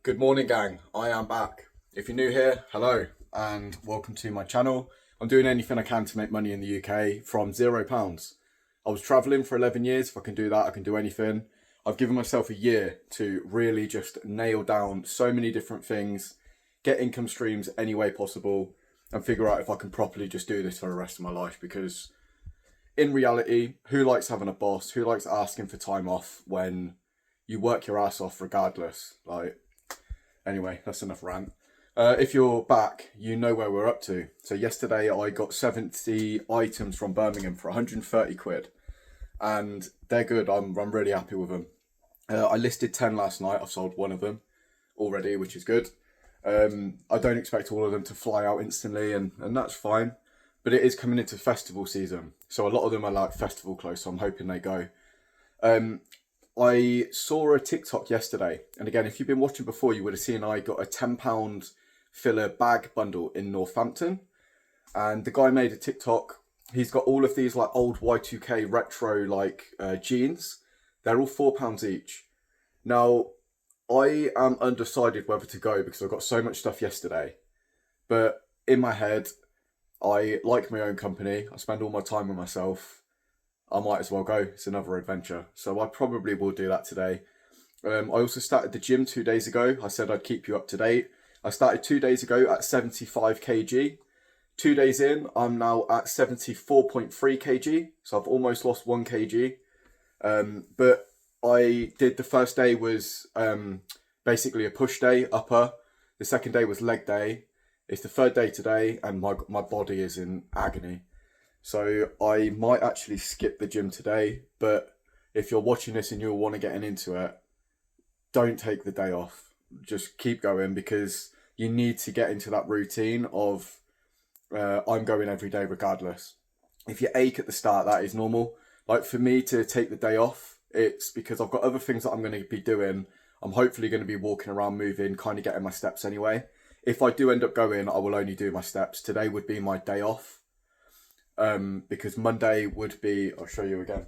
Good morning, gang. I am back. If you're new here, hello and welcome to my channel. I'm doing anything I can to make money in the UK from £0. I was traveling for 11 years. If I can do that, I can do anything. I've given myself a year to really just nail down so many different things, get income streams any way possible, and figure out if I can properly just do this for the rest of my life. Because in reality, who likes having a boss? Who likes asking for time off when you work your ass off regardless? Anyway, that's enough rant. If you're back, you know where we're up to. So yesterday I got 70 items from Birmingham for 130 quid. And they're good. I'm really happy with them. I listed 10 last night. I've sold one of them already, which is good. I don't expect all of them to fly out instantly, and that's fine. But it is coming into festival season. So a lot of them are like festival clothes, so I'm hoping they go. I saw a TikTok yesterday, and again, if you've been watching before, you would have seen I got a £10 filler bag bundle in Northampton, and the guy made a TikTok. He's got all of these like old Y2K retro jeans. They're all £4 each. Now, I am undecided whether to go because I got so much stuff yesterday, but in my head, I like my own company. I spend all my time with myself. I might as well go. It's another adventure. So I probably will do that today. I also started the gym 2 days ago. I said I'd keep you up to date. I started 2 days ago at 75 kg. 2 days in, I'm now at 74.3 kg. So I've almost lost 1 kg. But I did, the first day was basically a push day, upper. The second day was leg day. It's the third day today, and my body is in agony. So I might actually skip the gym today, but if you're watching this and you're want to get into it, don't take the day off. Just keep going, because you need to get into that routine of I'm going every day regardless. If you ache at the start, that is normal. Like for me to take the day off, it's because I've got other things that I'm going to be doing. I'm hopefully going to be walking around, moving, kind of getting my steps anyway. If I do end up going, I will only do my steps. Today would be my day off. Because Monday would be, I'll show you again.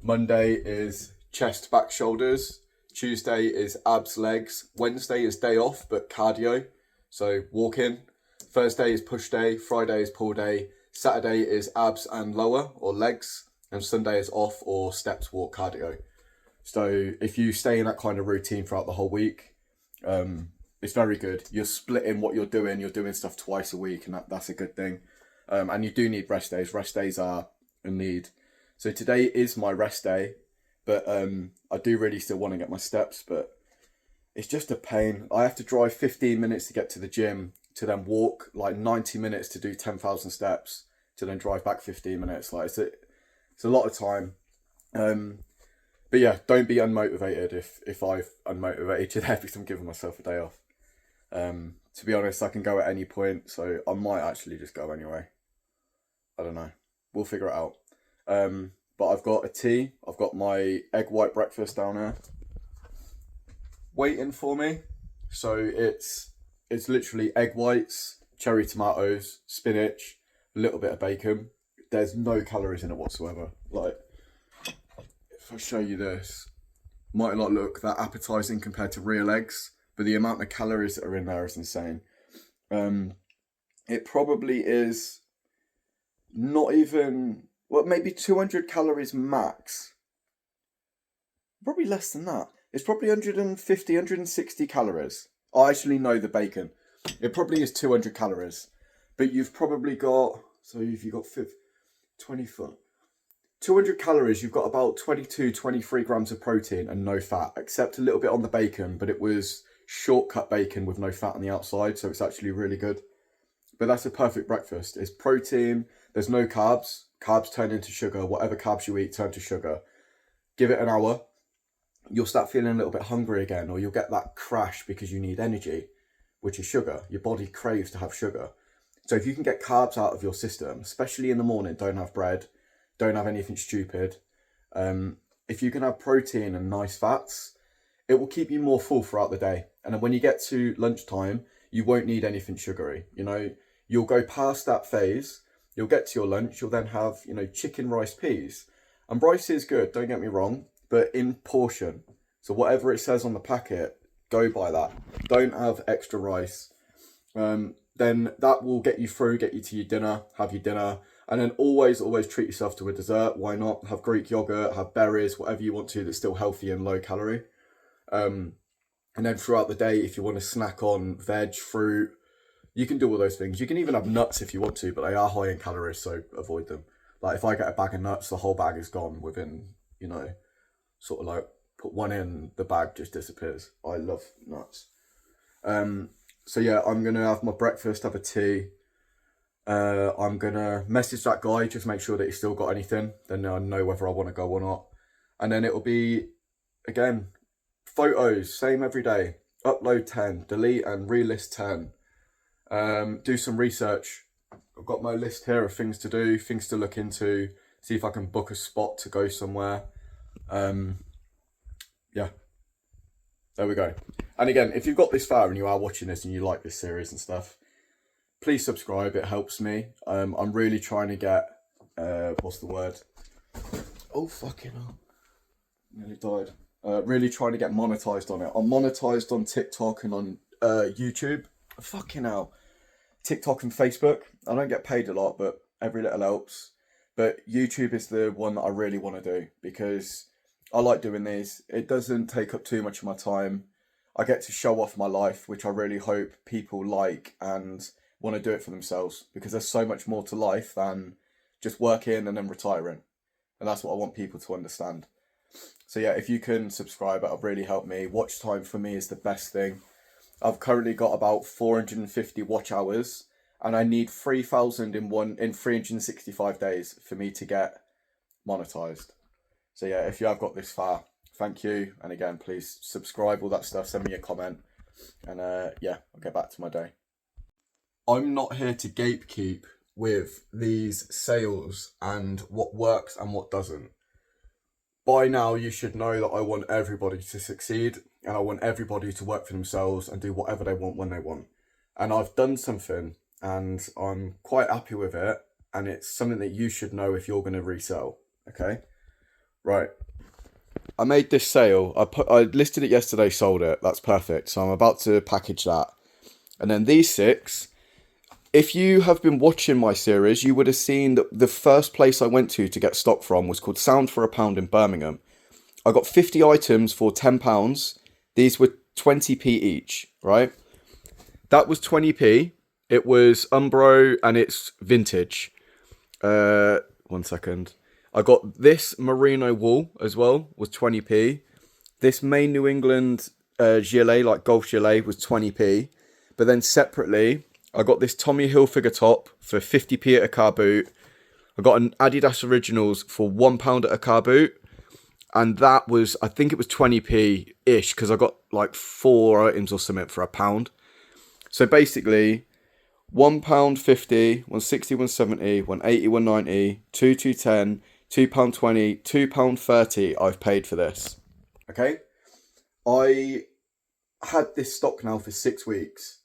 Monday is chest, back, shoulders. Tuesday is abs, legs. Wednesday is day off, but cardio. So walking. Thursday is push day. Friday is pull day. Saturday is abs and lower or legs. And Sunday is off or steps, walk, cardio. So if you stay in that kind of routine throughout the whole week, it's very good. You're splitting what you're doing. You're doing stuff twice a week, and that's a good thing. And you do need rest days. Rest days are a need. So today is my rest day, but I do really still want to get my steps, but it's just a pain. I have to drive 15 minutes to get to the gym, to then walk like 90 minutes to do 10,000 steps, to then drive back 15 minutes. Like it's a lot of time. But yeah, don't be unmotivated if I've unmotivated you there, because I'm giving myself a day off. To be honest, I can go at any point, so I might actually just go anyway. I don't know. We'll figure it out. But I've got a tea. I've got my egg white breakfast down there waiting for me. So it's literally egg whites, cherry tomatoes, spinach, a little bit of bacon. There's no calories in it whatsoever. Like, if I show you this, might not look that appetizing compared to real eggs, but the amount of calories that are in there is insane. It probably is not even, well, maybe 200 calories max. Probably less than that. It's probably 150, 160 calories. I actually know the bacon. It probably is 200 calories. But you've probably got, so if you've got 20 foot, 200 calories, you've got about 22, 23 grams of protein and no fat, except a little bit on the bacon, but it was shortcut bacon with no fat on the outside, so it's actually really good. But that's a perfect breakfast. It's protein, there's no carbs. Carbs turn into sugar. Whatever carbs you eat turn to sugar. Give it an hour, you'll start feeling a little bit hungry again, or you'll get that crash because you need energy, which is sugar. Your body craves to have sugar. So if you can get carbs out of your system, especially in the morning, don't have bread, don't have anything stupid. If you can have protein and nice fats, it will keep you more full throughout the day. And then when you get to lunchtime, you won't need anything sugary. You know, you'll go past that phase, you'll get to your lunch, you'll then have, you know, chicken, rice, peas. And rice is good, don't get me wrong, but in portion. So whatever it says on the packet, go by that. Don't have extra rice. Then that will get you through, get you to your dinner, have your dinner. And then always treat yourself to a dessert. Why not? Have Greek yogurt, have berries, whatever you want to that's still healthy and low calorie. And then throughout the day, if you want to snack on veg, fruit, you can do all those things. You can even have nuts if you want to, but they are high in calories, so avoid them. Like if I get a bag of nuts, the whole bag is gone within, you know, sort of like put one in, the bag just disappears. I love nuts. So yeah, I'm going to have my breakfast, have a tea. I'm going to message that guy, just make sure that he's still got anything. Then I know whether I want to go or not. And then it'll be, again, photos, same every day. Upload 10, delete and relist 10. Do some research. I've got my list here of things to do, things to look into, see if I can book a spot to go somewhere. Yeah, there we go. And again, if you've got this far and you are watching this and you like this series and stuff, please subscribe, it helps me. I'm really trying to get, what's the word? Oh, fucking hell. Nearly died. Really trying to get monetized on it. I'm monetized on TikTok and on YouTube. Fucking hell. TikTok and Facebook. I don't get paid a lot, but every little helps. But YouTube is the one that I really want to do because I like doing these. It doesn't take up too much of my time. I get to show off my life, which I really hope people like and want to do it for themselves because there's so much more to life than just working and then retiring. And that's what I want people to understand. So yeah, if you can subscribe, it'll really help me. Watch time for me is the best thing. I've currently got about 450 watch hours and I need 3,000 in 365 days for me to get monetized. So yeah, if you have got this far, thank you. And again, please subscribe, all that stuff, send me a comment. And yeah, I'll get back to my day. I'm not here to gatekeep with these sales and what works and what doesn't. By now, you should know that I want everybody to succeed and I want everybody to work for themselves and do whatever they want when they want. And I've done something and I'm quite happy with it. And it's something that you should know if you're going to resell. Okay? Right. I made this sale. I listed it yesterday, sold it. That's perfect. So I'm about to package that. And then these 6, if you have been watching my series, you would have seen that the first place I went to get stock from was called Sound for a Pound in Birmingham. I got 50 items for £10. These were 20p each, right? That was 20p. It was Umbro and it's vintage. 1 second. I got this merino wool as well, was 20p. This Maine New England gilet, like golf gilet, was 20p. But then separately, I got this Tommy Hilfiger top for 50p at a car boot. I got an Adidas Originals for £1 at a car boot. And that was, I think it was 20p-ish, because I got like 4 items or something for £1. So basically, £1.50, £1.60, £1.70, £1.80, £1.90, £2.10, £2.20, £2.30 I've paid for this. Okay? I had this stock now for 6 weeks.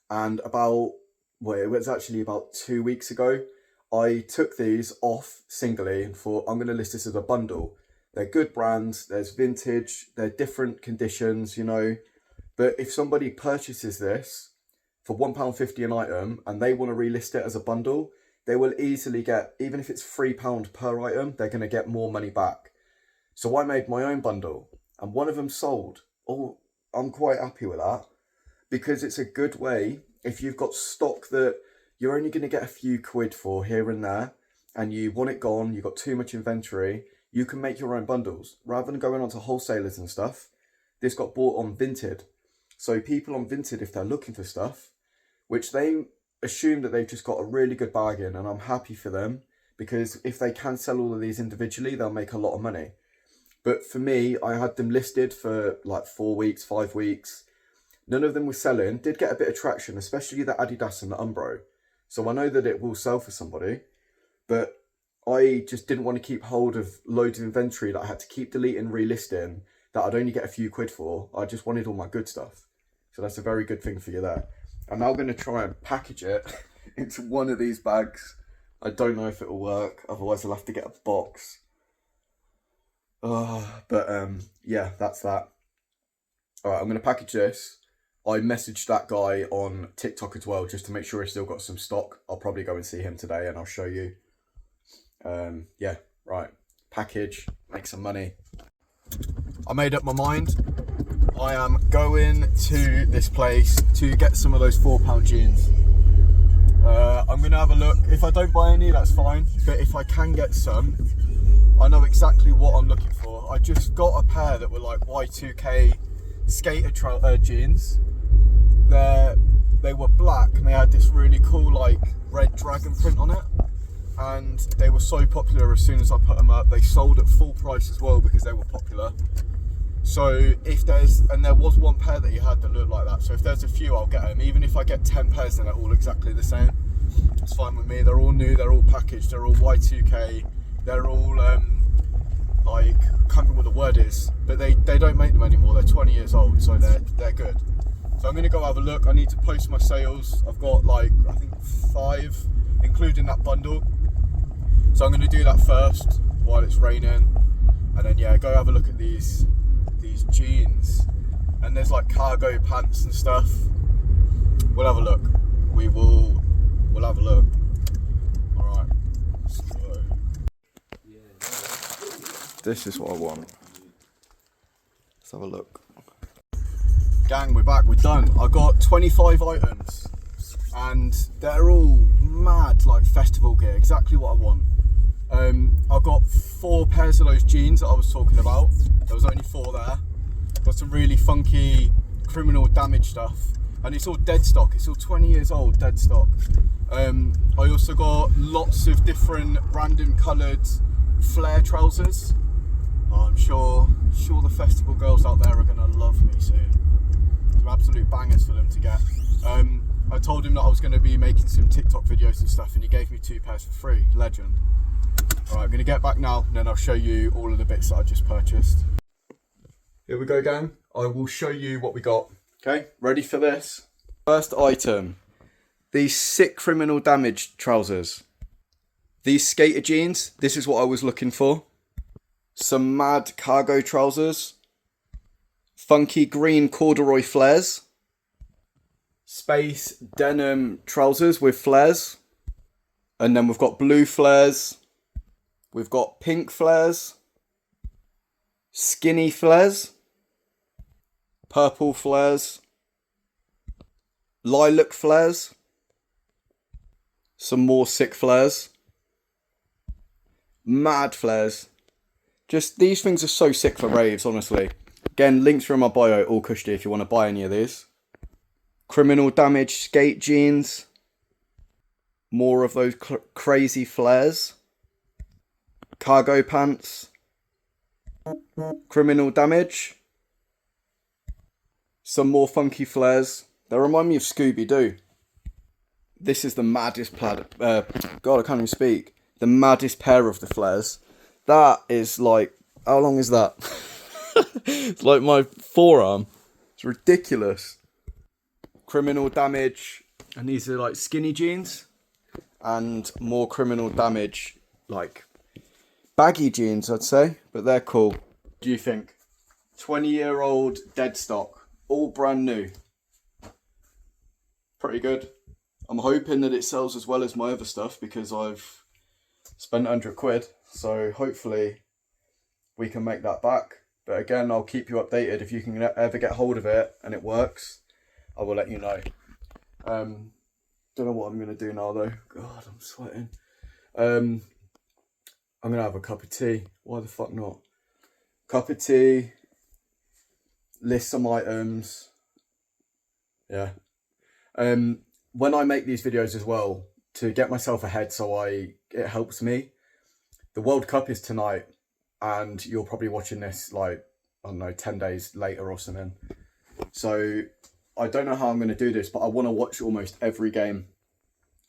And it was actually about 2 weeks ago, I took these off singly and thought, I'm going to list this as a bundle. They're good brands, there's vintage, they're different conditions, you know. But if somebody purchases this for £1.50 an item and they want to relist it as a bundle, they will easily get, even if it's £3 per item, they're going to get more money back. So I made my own bundle and one of them sold. Oh, I'm quite happy with that because it's a good way. If you've got stock that you're only going to get a few quid for here and there and you want it gone, you've got too much inventory, you can make your own bundles. Rather than going on to wholesalers and stuff, this got bought on Vinted. So people on Vinted, if they're looking for stuff, which they assume that they've just got a really good bargain, and I'm happy for them, because if they can sell all of these individually, they'll make a lot of money. But for me, I had them listed for like 4 weeks, 5 weeks. None of them were selling. Did get a bit of traction, especially the Adidas and the Umbro. So I know that it will sell for somebody, but I just didn't want to keep hold of loads of inventory that I had to keep deleting, relisting, that I'd only get a few quid for. I just wanted all my good stuff. So that's a very good thing for you there. I'm now going to try and package it into one of these bags. I don't know if it will work. Otherwise, I'll have to get a box. But yeah, that's that. All right, I'm going to package this. I messaged that guy on TikTok as well, just to make sure he's still got some stock. I'll probably go and see him today and I'll show you. Yeah, right. Package, make some money. I made up my mind. I am going to this place to get some of those £4 jeans. I'm going to have a look. If I don't buy any, that's fine. But if I can get some, I know exactly what I'm looking for. I just got a pair that were like Y2K skater jeans. They were black and they had this really cool like red dragon print on it. And they were so popular as soon as I put them up. They sold at full price as well because they were popular. So there was one pair that he had that looked like that. So if there's a few, I'll get them. Even if I get 10 pairs, then they're all exactly the same. It's fine with me. They're all new. They're all packaged. They're all Y2K. They're all like, I can't remember what the word is, but they don't make them anymore. They're 20 years old, so they're good. So I'm gonna go have a look. I need to post my sales. I've got like, I think 5, including that bundle. So I'm gonna do that first while it's raining, and then yeah, go have a look at these jeans. And there's like cargo pants and stuff. We'll have a look. We'll have a look. All right. So, this is what I want. Let's have a look. Gang, we're back. We're done. I got 25 items, and they're all mad, like festival gear. Exactly what I want. I've got 4 pairs of those jeans that I was talking about. There was only 4 there. Got some really funky criminal damage stuff, and it's all dead stock. It's all 20 years old, dead stock. I also got lots of different random coloured flare trousers. I'm sure the festival girls out there are gonna love me soon. Some absolute bangers for them to get. I told him that I was going to be making some TikTok videos and stuff, and he gave me 2 pairs for free. Legend. Alright, I'm going to get back now, and then I'll show you all of the bits that I just purchased. Here we go, gang. I will show you what we got. Okay, ready for this? First item. These sick criminal damage trousers. These skater jeans, this is what I was looking for. Some mad cargo trousers. Funky green corduroy flares. Space denim trousers with flares. And then we've got blue flares. We've got pink flares. Skinny flares. Purple flares. Lilac flares. Some more sick flares. Mad flares. Just, these things are so sick for raves, honestly. Again, links are in my bio, all cushy if you want to buy any of these. Criminal damage skate jeans. More of those crazy flares. Cargo pants. Criminal damage. Some more funky flares. They remind me of Scooby-Doo. This is the maddest God, I can't even speak. The maddest pair of the flares. That is like, how long is that? It's like my forearm. It's ridiculous. Criminal damage. And these are like skinny jeans. And more criminal damage, like baggy jeans, I'd say. But they're cool. What do you think? 20-year-old dead stock. All brand new. Pretty good. I'm hoping that it sells as well as my other stuff because I've spent 100 quid. So hopefully we can make that back. But again, I'll keep you updated. If you can ever get hold of it and it works, I will let you know. Don't know what I'm going to do now though. God, I'm sweating. I'm going to have a cup of tea. Why the fuck not? Cup of tea. List some items. Yeah. When I make these videos as well, to get myself ahead so it helps me, the World Cup is tonight and you're probably watching this like, I don't know, 10 days later or something. So I don't know how I'm going to do this, but I want to watch almost every game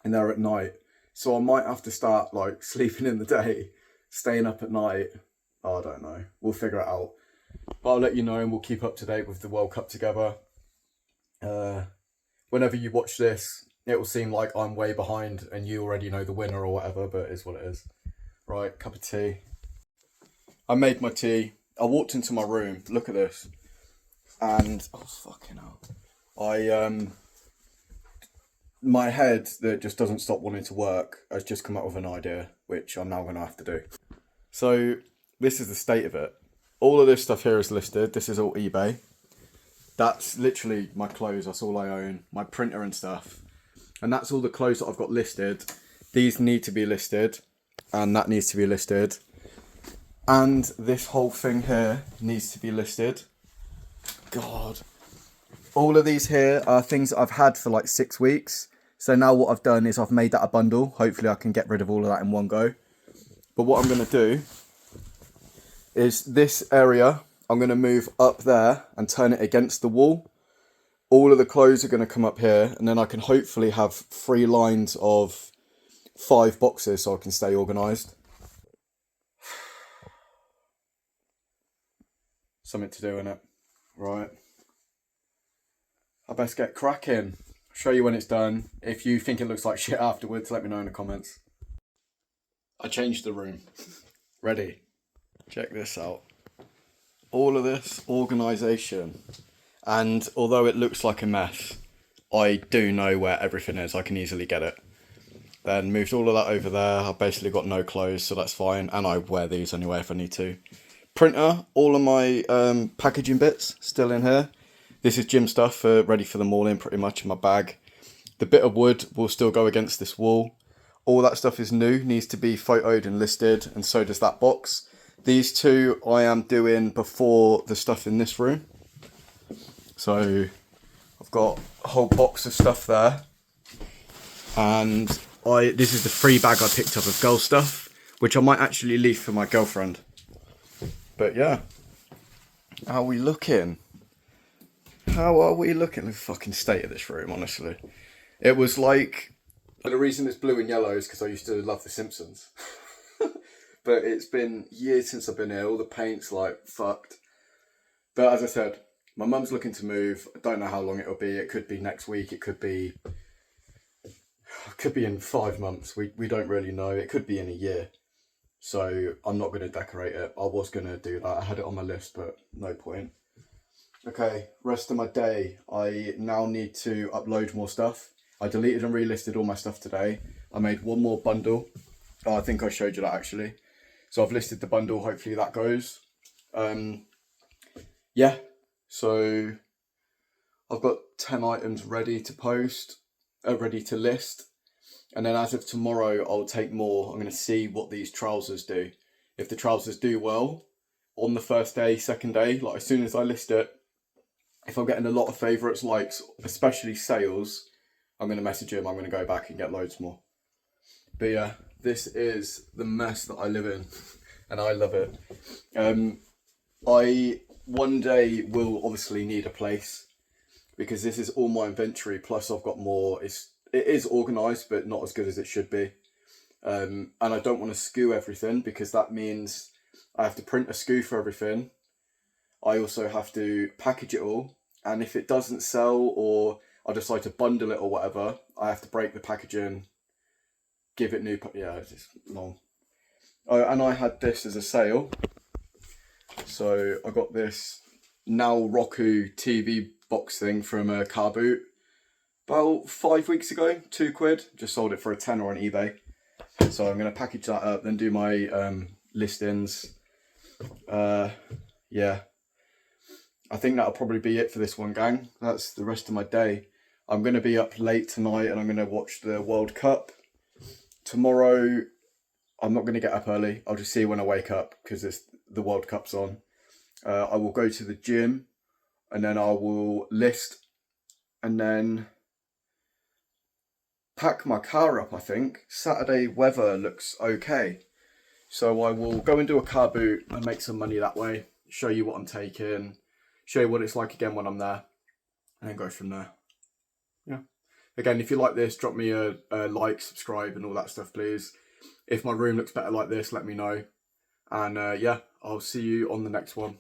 and they're at night. So I might have to start like sleeping in the day, staying up at night. Oh, I don't know. We'll figure it out. But I'll let you know and we'll keep up to date with the World Cup together. Whenever you watch this, it will seem like I'm way behind and you already know the winner or whatever, but it is what it is. Right, cup of tea. I made my tea. I walked into my room. Look at this. And oh fucking hell, my head that just doesn't stop wanting to work has just come up with an idea, which I'm now going to have to do. So this is the state of it. All of this stuff here is listed. This is all eBay. That's literally my clothes. That's all I own. My printer and stuff. And that's all the clothes that I've got listed. These need to be listed. And that needs to be listed. And this whole thing here needs to be listed. God. All of these here are things that I've had for like 6 weeks. So now what I've done is I've made that a bundle. Hopefully I can get rid of all of that in one go. But what I'm going to do is this area, I'm going to move up there and turn it against the wall. All of the clothes are going to come up here, and then I can hopefully have 3 lines of 5 boxes so I can stay organised. Something to do, innit? Right. I best get cracking. I'll show you when it's done. If you think it looks like shit afterwards, let me know in the comments. I changed the room. Ready? Check this out. All of this organisation. And although it looks like a mess, I do know where everything is. I can easily get it. Then moved all of that over there. I've basically got no clothes, so that's fine. And I wear these anyway if I need to. Printer, all of my packaging bits still in here. This is gym stuff ready for the morning pretty much in my bag. The bit of wood will still go against this wall. All that stuff is new, needs to be photoed and listed, and so does that box. These 2 I am doing before the stuff in this room. So I've got a whole box of stuff there. And this is the free bag I picked up of girl stuff, which I might actually leave for my girlfriend. But yeah, how are we looking? How are we looking? The fucking state of this room, honestly. It was like... The reason it's blue and yellow is because I used to love The Simpsons. But it's been years since I've been here. All the paint's like fucked. But as I said, my mum's looking to move. I don't know how long it'll be. It could be next week. It could be in 5 months. We don't really know. It could be in a year. So I'm not going to decorate it. I was going to do that. I had it on my list, but no point. Okay, rest of my day. I now need to upload more stuff. I deleted and relisted all my stuff today. I made 1 more bundle. Oh, I think I showed you that actually. So I've listed the bundle. Hopefully that goes. Yeah. So I've got 10 items ready to post, ready to list. And then as of tomorrow, I'll take more. I'm going to see what these trousers do. If the trousers do well on the first day, second day, like as soon as I list it, if I'm getting a lot of favourites, likes, especially sales, I'm going to message him. I'm going to go back and get loads more. But yeah, this is the mess that I live in and I love it. I one day will obviously need a place because this is all my inventory. Plus I've got more. It is organised, but not as good as it should be. And I don't want to SKU everything because that means I have to print a SKU for everything. I also have to package it all. And if it doesn't sell or I decide to bundle it or whatever, I have to break the packaging, give it new... Yeah, it's just long. Oh, and I had this as a sale. So I got this Now Roku TV box thing from a car boot about 5 weeks ago, £2. Just sold it for a tenner on eBay. So I'm going to package that up, then do my listings. Yeah. I think that'll probably be it for this one, gang. That's the rest of my day. I'm going to be up late tonight and I'm going to watch the World Cup. Tomorrow, I'm not going to get up early. I'll just see when I wake up because the World Cup's on. I will go to the gym and then I will list and then pack my car up, I think. Saturday weather looks okay. So I will go and do a car boot and make some money that way. Show you what I'm taking. Show you what it's like again when I'm there. And then go from there. Yeah. Again, if you like this, drop me a like, subscribe and all that stuff, please. If my room looks better like this, let me know. And yeah, I'll see you on the next one.